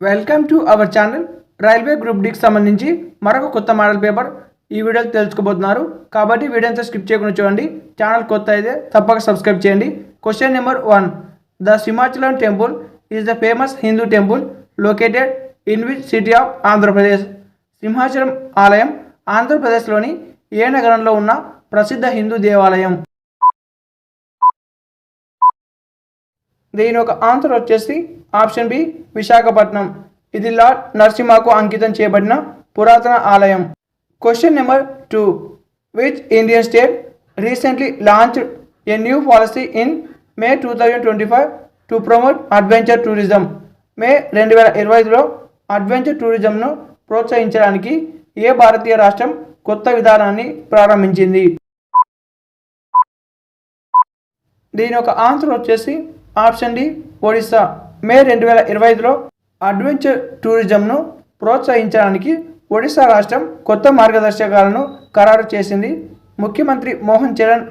Welcome to our channel. Railway group డికి సంబంధించి మరొక కొత్త మోడల్ పేపర్ ఈ వీడియోలో తెలుసుకోబోతున్నారు. కాబట్టి వీడియోని స్కిప్ చేయకుండా చూడండి. ఛానల్ కొత్త అయితే తప్పక సబ్స్క్రైబ్ చేయండి. Question number 1. The Simhachalam temple is the famous Hindu temple located in which city of Andhra Pradesh? Simhachalam ఆలయం ఆంధ్రప్రదేశ్లోని ఏ నగరంలో ఉన్న ప్రసిద్ధ హిందూ దేవాలయం? దీని ఒక ఆన్సర్ వచ్చేసి ఆప్షన్ బి విశాఖపట్నం. ఇది లార్డ్ నరసింహకు అంకితం చేయబడిన పురాతన ఆలయం. Question number 2. Which Indian state recently launched a new policy in May 2025 to promote adventure tourism? May 2025లో అడ్వెంచర్ టూరిజంను ప్రోత్సహించడానికి ఏ భారతీయ రాష్ట్రం కొత్త విధానాన్ని ప్రారంభించింది? దీని ఒక ఆన్సర్ వచ్చేసి ఆప్షన్ డి ఒడిస్సా. మే 2025లో అడ్వెంచర్ టూరిజంను ప్రోత్సహించడానికి ఒడిశా రాష్ట్రం కొత్త మార్గదర్శకాలను ఖరారు చేసింది. ముఖ్యమంత్రి మోహన్ చరణ్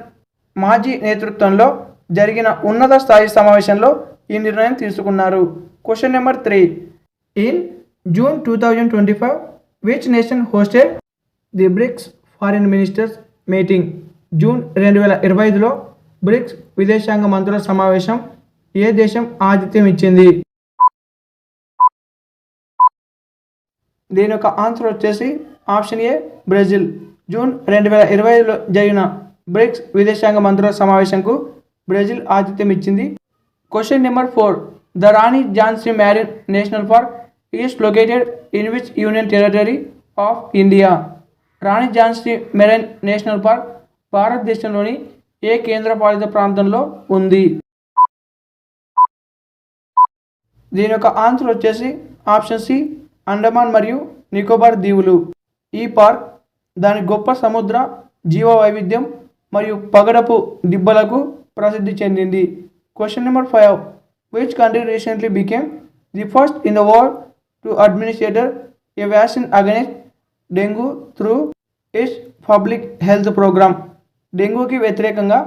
మాజీ నేతృత్వంలో జరిగిన ఉన్నత స్థాయి సమావేశంలో ఈ నిర్ణయం తీసుకున్నారు. Question number 3. In June 2025 which nation hosted the BRICS foreign ministers meeting? June 2025లో బ్రిక్స్ విదేశాంగ మంత్రుల సమావేశం ఏ దేశం ఆతిథ్యం ఇచ్చింది? దీని యొక్క ఆన్సర్ వచ్చేసి ఆప్షన్ ఏ బ్రెజిల్. జూన్ 2025లో జరిగిన బ్రిక్స్ విదేశాంగ మంత్రుల సమావేశంకు బ్రెజిల్ ఆతిథ్యం ఇచ్చింది. Question number 4. The Rani Jhansi Maureen national park is located in which union territory of India? Rani Jhansi marine national park భారతదేశంలోని ఏ కేంద్రపాలిత ప్రాంతంలో ఉంది? దీని యొక్క ఆన్సర్ వచ్చేసి ఆప్షన్ సి అండమాన్ మరియు నికోబార్ దీవులు. ఈ పార్క్ దాని గొప్ప సముద్ర జీవ వైవిధ్యం మరియు పగడపు దిబ్బలకు ప్రసిద్ధి చెందింది. Question number 5. Which country recently became the first in the world to administrator a vaccine against dengue through its public health programme? డెంగ్యూకి వ్యతిరేకంగా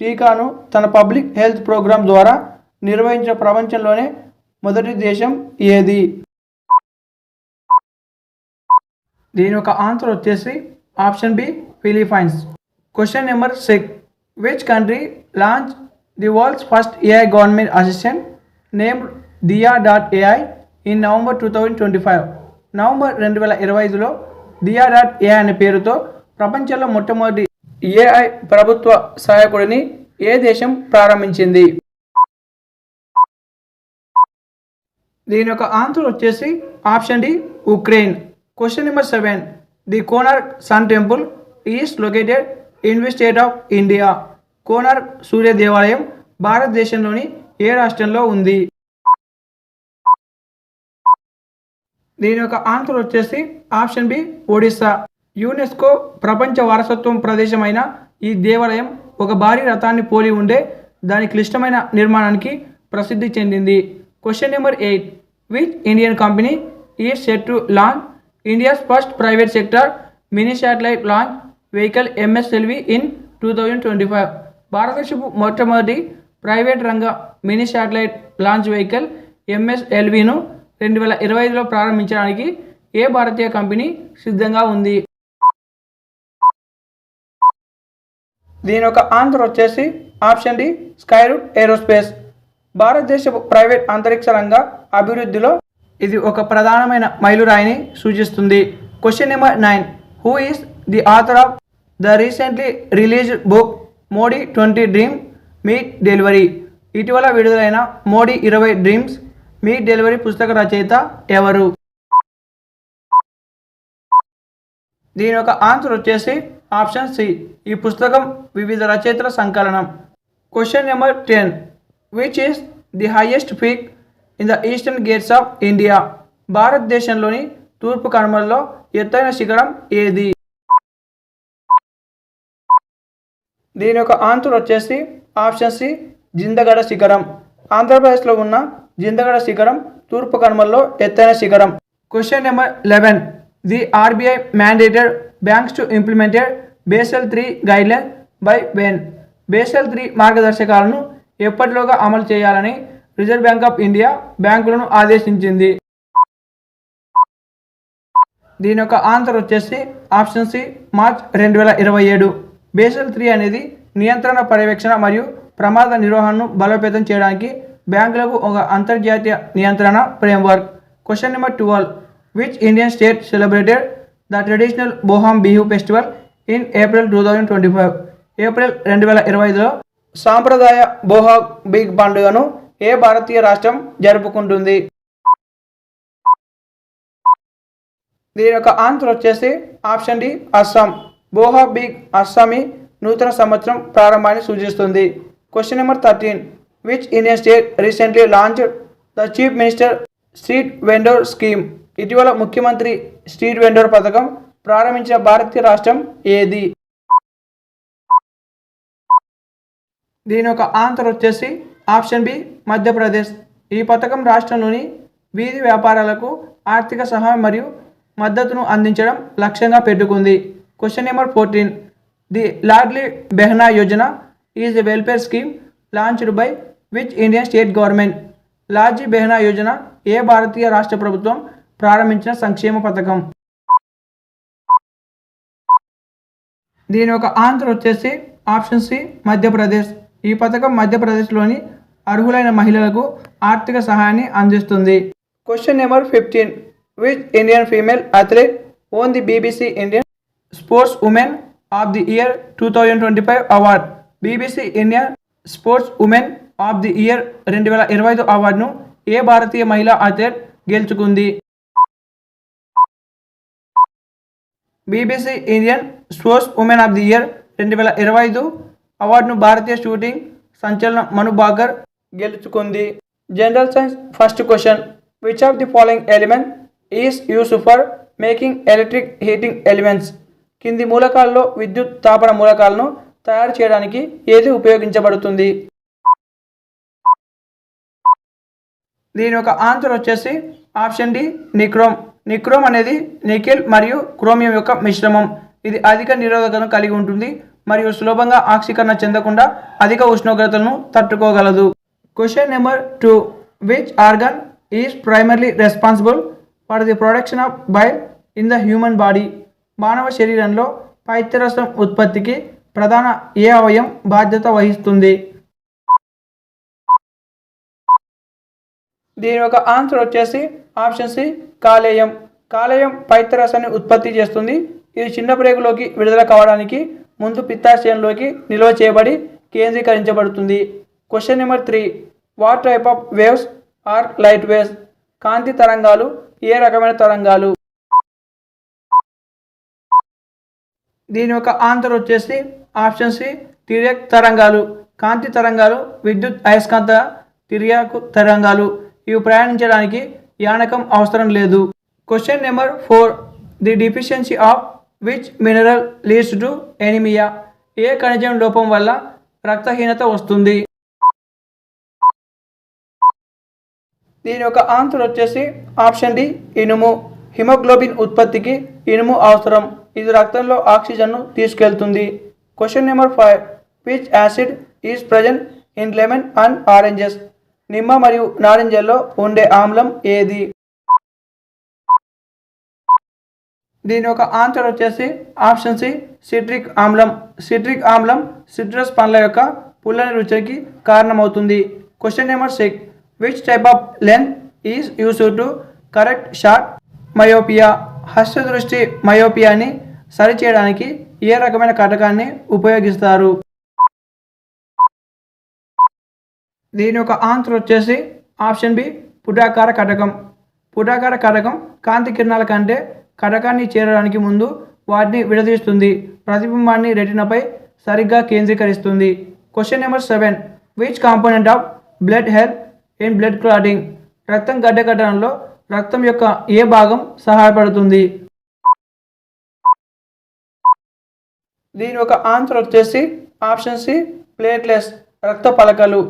టీకాను తన పబ్లిక్ హెల్త్ ప్రోగ్రాం ద్వారా నిర్వహించిన ప్రపంచంలోనే మొదటి దేశం ఏది? దీని యొక్క ఆన్సర్ వచ్చేసి option B Philippines. Question number 6. Which country launch the world's first AI government assistant named Diya.ai in November 2025? November 2025లో Diya.ai అనే పేరుతో ప్రపంచంలో మొట్టమొదటి ఏఐ ప్రభుత్వ సహాయకుడిని ఏ దేశం ప్రారంభించింది? దీని యొక్క ఆన్సర్ వచ్చేసి option D Ukraine. Question number 7. The Konark sun temple is located in which state of India? Konark సూర్య దేవాలయం భారతదేశంలోని ఏ రాష్ట్రంలో ఉంది? దీని యొక్క ఆన్సర్ వచ్చేసి ఆప్షన్ బి ఒడిస్సా. యునెస్కో ప్రపంచ వారసత్వం ప్రదేశమైన ఈ దేవాలయం ఒక భారీ రథాన్ని పోలి ఉండే దాని క్లిష్టమైన నిర్మాణానికి ప్రసిద్ధి చెందింది. Question number 8. Which Indian company is set to launch India's first private sector mini satellite launch vehicle MSLV in 2025? భారతదేశపు మొట్టమొదటి ప్రైవేట్ రంగ మినీ శాటిలైట్ లాంచ్ వెహికల్ MSLVను 2025లో ప్రారంభించడానికి ఏ భారతీయ కంపెనీ సిద్ధంగా ఉంది? దీని యొక్క ఆన్సర్ వచ్చేసి ఆప్షన్ డి స్కైరూట్ ఏరోస్పేస్. భారతదేశపు ప్రైవేట్ అంతరిక్ష రంగ అభివృద్ధిలో ఇది ఒక ప్రధానమైన మైలురాయిని సూచిస్తుంది. Question number 9. Who is the author of the recently released book Modi 20 dream meet delivery? ఇటీవల విడుదలైన మోడీ 20 డ్రీమ్స్ మీట్ డెలివరీ పుస్తక రచయిత ఎవరు? దీని యొక్క ఆన్సర్ వచ్చేసి ఆప్షన్ సి. ఈ పుస్తకం వివిధ రచయితల సంకలనం. Question number 10. Which is the highest peak in the eastern gates of India? భారతదేశంలోని తూర్పు కనుమలలో ఎత్తైన శిఖరం ఏది? దీని యొక్క ఆన్సర్ వచ్చేసి ఆప్షన్ సి జిందగడ శిఖరం. ఆంధ్రప్రదేశ్లో ఉన్న జిందగడ శిఖరం తూర్పు కనుమలలో ఎత్తైన శిఖరం. Question number 11. The RBI mandated banks to implemented Basel III guidelines by when? Basel III మార్గదర్శకాలను ఎప్పటిలోగా అమలు చేయాలని రిజర్వ్ బ్యాంక్ ఆఫ్ ఇండియా బ్యాంకులను ఆదేశించింది? దీని యొక్క ఆన్సర్ వచ్చేసి ఆప్షన్ సి మార్చ్ 2027. బేసల్ 3 అనేది నియంత్రణ పర్యవేక్షణ మరియు ప్రమాద నిర్వహణను బలోపేతం చేయడానికి బ్యాంకులకు ఒక అంతర్జాతీయ నియంత్రణ ఫ్రేమ్వర్క్. Question number 12. Which Indian state celebrated the traditional Bohag Bihu festival in April 2025? April 2025లో సాంప్రదాయ బోహాగ్ బిగ్ పండుగను ఏ భారతీయ రాష్ట్రం జరుపుకుంటుంది? దీని యొక్క ఆన్సర్ వచ్చేసి ఆప్షన్ డి అస్సాం. బోహా బిగ్ అస్సామీ నూతన సంవత్సరం ప్రారంభాన్ని సూచిస్తుంది. Question number 13. Which Indian state recently launched the chief minister street vendor scheme? ఇటీవల ముఖ్యమంత్రి స్ట్రీట్ వెండోర్ పథకం ప్రారంభించిన భారతీయ రాష్ట్రం ఏది? దీని యొక్క ఆన్సర్ వచ్చేసి ఆప్షన్ బి మధ్యప్రదేశ్. ఈ పథకం రాష్ట్రంలోని వీధి వ్యాపారాలకు ఆర్థిక సహాయం మరియు మద్దతును అందించడం లక్ష్యంగా పెట్టుకుంది. Question number 14. The Ladli Behna Yojana is a welfare scheme launched by which Indian state government? Ladli Behna Yojana ఏ భారతీయ రాష్ట్ర ప్రభుత్వం ప్రారంభించిన సంక్షేమ పథకం? దీని యొక్క ఆన్సర్ వచ్చేసి ఆప్షన్ సి మధ్యప్రదేశ్. ఈ పథకం మధ్యప్రదేశ్లోని అర్హులైన మహిళలకు ఆర్థిక సహాయాన్ని అందిస్తుంది. Question number 15. Which Indian female athlete own the BBC Indian sports women of the year 2025 award? BBC Indian sports women of the year 2025 అవార్డును ఏ భారతీయ మహిళా అథ్లెట్ గెలుచుకుంది? BBC Indian sports women of the year 2025 అవార్డును భారతీయ shooting సంచలనం మను భాకర్ గెలుచుకుంది. General science first question. Which of the following element is used for making electric heating elements? కింది మూలకాల్లో విద్యుత్ తాపన మూలకాలను తయారు చేయడానికి ఏది ఉపయోగించబడుతుంది? దీని యొక్క ఆన్సర్ వచ్చేసి ఆప్షన్ డి నిక్రోమ్. నిక్రోమ్ అనేది నికెల్ మరియు క్రోమియం యొక్క మిశ్రమం. ఇది అధిక నిరోధకతను కలిగి ఉంటుంది మరియు సులభంగా ఆక్సీకరణ చెందకుండా అధిక ఉష్ణోగ్రతలను తట్టుకోగలదు. Question number 2. Which organ is primarily responsible for the production of bile in the human body? మానవ శరీరంలో పైత్యరసం ఉత్పత్తికి ప్రధాన ఏ అవయవం బాధ్యత వహిస్తుంది? దీని యొక్క ఆన్సర్ వచ్చేసి ఆప్షన్ సి కాలేయం. కాలేయం పైత్యరసాన్ని ఉత్పత్తి చేస్తుంది. ఇది చిన్న ప్రేగులోకి విడుదల కావడానికి ముందు పిత్తాశయంలోకి నిల్వ చేయబడి కేంద్రీకరించబడుతుంది. Question number 3. What type of waves are light waves? కాంతి తరంగాలు ఏ రకమైన తరంగాలు? దీని యొక్క ఆన్సర్ వచ్చేసి ఆప్షన్ సి తిర్యక్ తరంగాలు. కాంతి తరంగాలు విద్యుత్ అయస్కాంత తిర్యక్ తరంగాలు. ఇవి ప్రయాణించడానికి యానకం అవసరం లేదు. Question number 4. The deficiency of which mineral leads to anaemia? ఏ ఖనిజం లోపం వల్ల రక్తహీనత వస్తుంది? దీని యొక్క ఆన్సర్ వచ్చేసి ఆప్షన్ డి ఇనుము. హిమోగ్లోబిన్ ఉత్పత్తికి ఇనుము అవసరం. ఇది రక్తంలో ఆక్సిజన్ను తీసుకెళ్తుంది. Question number 5. Which acid is present in lemon and oranges? నిమ్మ మరియు నారింజల్లో ఉండే ఆమ్లం ఏది? దీని యొక్క ఆన్సర్ వచ్చేసి ఆప్షన్ సి సిట్రిక్ ఆమ్లం. సిట్రిక్ ఆమ్లం సిట్రస్ పండ్ల యొక్క పుల్లని రుచికి కారణమవుతుంది. Question number 6. Which type of lens is used to correct short myopia? హస్తదృష్టి మయోపియాని సరిచేయడానికి ఏ రకమైన కటకాన్ని ఉపయోగిస్తారు? దీని యొక్క ఆన్సర్ వచ్చేసి ఆప్షన్ బి పుటాకార కటకం. పుటాకార కటకం కాంతి కిరణాల కంటే కటకాన్ని చేరడానికి ముందు వాటిని విడదీస్తుంది. ప్రతిబింబాన్ని రెటినాపై సరిగ్గా కేంద్రీకరిస్తుంది. Question number 7. Which component of blood help in blood clotting? రక్తం గడ్డకట్టడంలో రక్తం యొక్క ఏ భాగం సహాయపడుతుంది? దీని యొక్క ఆన్సర్ వచ్చేసి ఆప్షన్ సి ప్లేట్లెట్స్ రక్త పలకలు.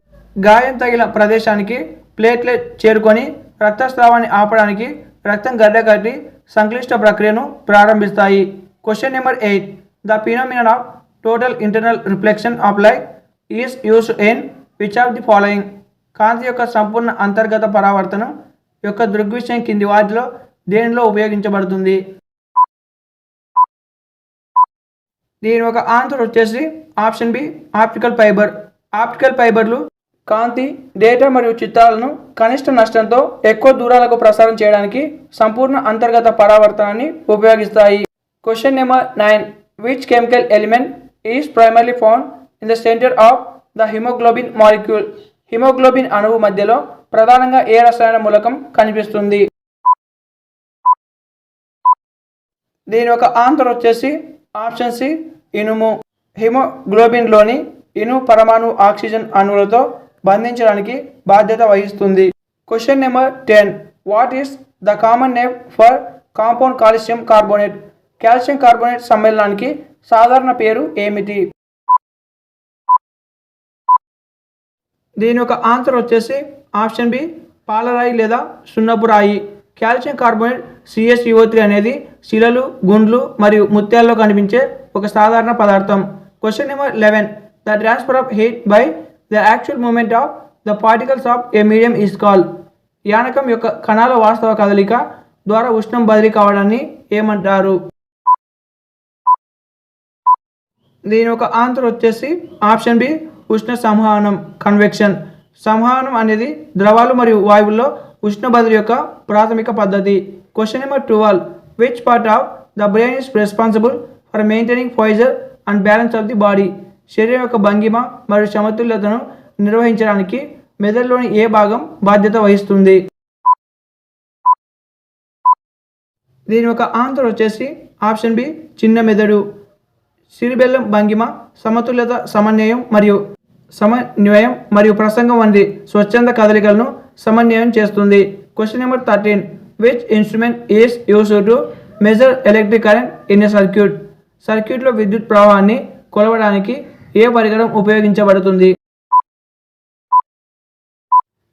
గాయం తగిలిన ప్రదేశానికి ప్లేట్లెట్ చేరుకొని రక్తస్రావాన్ని ఆపడానికి రక్తం గడ్డకట్టి సంక్లిష్ట ప్రక్రియను ప్రారంభిస్తాయి. Question number 8. The phenomenon of total internal reflection of light is used in which of the following? కాంతి యొక్క సంపూర్ణ అంతర్గత పరావర్తనం యొక్క దృగ్విషయం కింది వాటిలో దేనిలో ఉపయోగించబడుతుంది? దీని ఒక ఆన్సర్ వచ్చేసి option B optical fibre. Optical ఫైబర్లు కాంతి, డేటా మరియు చిత్రాలను కనిష్ట నష్టంతో ఎక్కువ దూరాలకు ప్రసారం చేయడానికి సంపూర్ణ అంతర్గత పరావర్తనాన్ని ఉపయోగిస్తాయి. Question number 9. Which chemical element is primarily found in the centre of the haemoglobin molecule? Haemoglobin అణువు మధ్యలో ప్రధానంగా ఏ రసాయన మూలకం కనిపిస్తుంది? దీని ఒక ఆన్సర్ వచ్చేసి ఆప్షన్ సి ఇనుము. హిమోగ్లోబిన్లోని ఇనుము పరమాణు ఆక్సిజన్ అణువులతో బంధించడానికి బాధ్యత వహిస్తుంది. Question number 10. What is the common name for compound calcium carbonate? Calcium carbonate సమ్మేళనానికి సాధారణ పేరు ఏమిటి? దీని ఒక ఆన్సర్ వచ్చేసి ఆప్షన్ బి పాలరాయి లేదా సున్నపు రాయి. కాల్షియం కార్బోనేట్ CaCO3 అనేది శిలలు, గుండ్లు మరియు ముత్యాల్లో కనిపించే ఒక సాధారణ పదార్థం. Question number 11. The transfer of heat by the actual movement of the particles of a medium is called? యానకం యొక్క కణాల వాస్తవ కదలిక ద్వారా ఉష్ణం బదిలీ కావడాన్ని ఏమంటారు? దీని ఒక ఆన్సర్ వచ్చేసి ఆప్షన్ బి ఉష్ణ సంవహనం, కన్వెక్షన్. సంవహనం అనేది ద్రవాలు మరియు వాయువుల్లో ఉష్ణ బదిలీ యొక్క ప్రాథమిక పద్ధతి. Question number 12. Which part of the brain is responsible for maintaining posture and balance of the body? శరీరం యొక్క భంగిమ మరియు సమతుల్యతను నిర్వహించడానికి మెదడులోని ఏ భాగం బాధ్యత వహిస్తుంది? దీని ఒక ఆన్సర్ వచ్చేసి ఆప్షన్ బి చిన్న మెదడు. సిరిబెల్లం భంగిమ, సమతుల్యత, సమన్వయం మరియు ప్రసంగం వంటి స్వచ్ఛంద కదలికలను సమన్వయం చేస్తుంది. Question number 13. Which instrument is used to measure electric current in a circuit? సర్క్యూట్లో విద్యుత్ ప్రవాహాన్ని కొలవడానికి ఏ పరికరం ఉపయోగించబడుతుంది?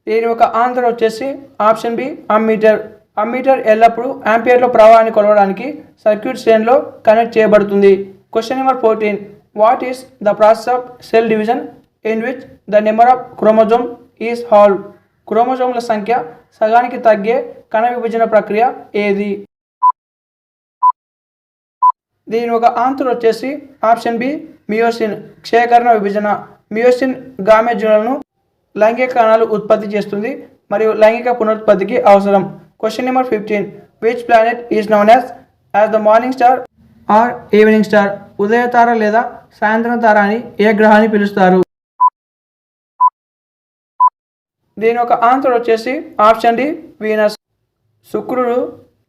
దీని ఒక ఆన్సర్ వచ్చేసి ఆప్షన్ బి అమ్మీటర్. అమ్మీటర్ ఎల్లప్పుడూ యాంపియర్లో ప్రవాహాన్ని కొలవడానికి సర్క్యూట్ శ్రేణిలో కనెక్ట్ చేయబడుతుంది. Question number 14. What is the process of cell division in which the number of chromosome is halve? క్రోమోజోమ్ల సంఖ్య సగానికి తగ్గే కణ విభజన ప్రక్రియ ఏది? దీని ఒక ఆన్సర్ వచ్చేసి ఆప్షన్ బి మియోసిన్, క్షయకరణ విభజన. మియోసిన్ గామెట్లను లైంగిక కణాలు ఉత్పత్తి చేస్తుంది మరియు లైంగిక పునరుత్పత్తికి అవసరం. Question number 15. Which planet is known as the morning star or evening star? ఉదయ తార లేదా సాయంత్రం తార అని ఏ గ్రహాన్ని పిలుస్తారు? దీని ఒక ఆన్సర్ వచ్చేసి ఆప్షన్ డి వీనస్. శుక్రుడు,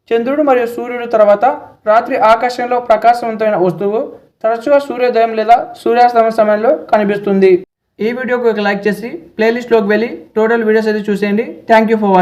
చంద్రుడు మరియు సూర్యుడు తర్వాత రాత్రి ఆకాశంలో ప్రకాశవంతమైన వస్తువు తరచుగా సూర్యోదయం లేదా సూర్యాస్తమయం సమయంలో కనిపిస్తుంది. ఈ వీడియోకి ఒక లైక్ చేసి ప్లేలిస్ట్లోకి వెళ్ళి టోటల్ వీడియోస్ అయితే చూసేయండి. Thank you for watching.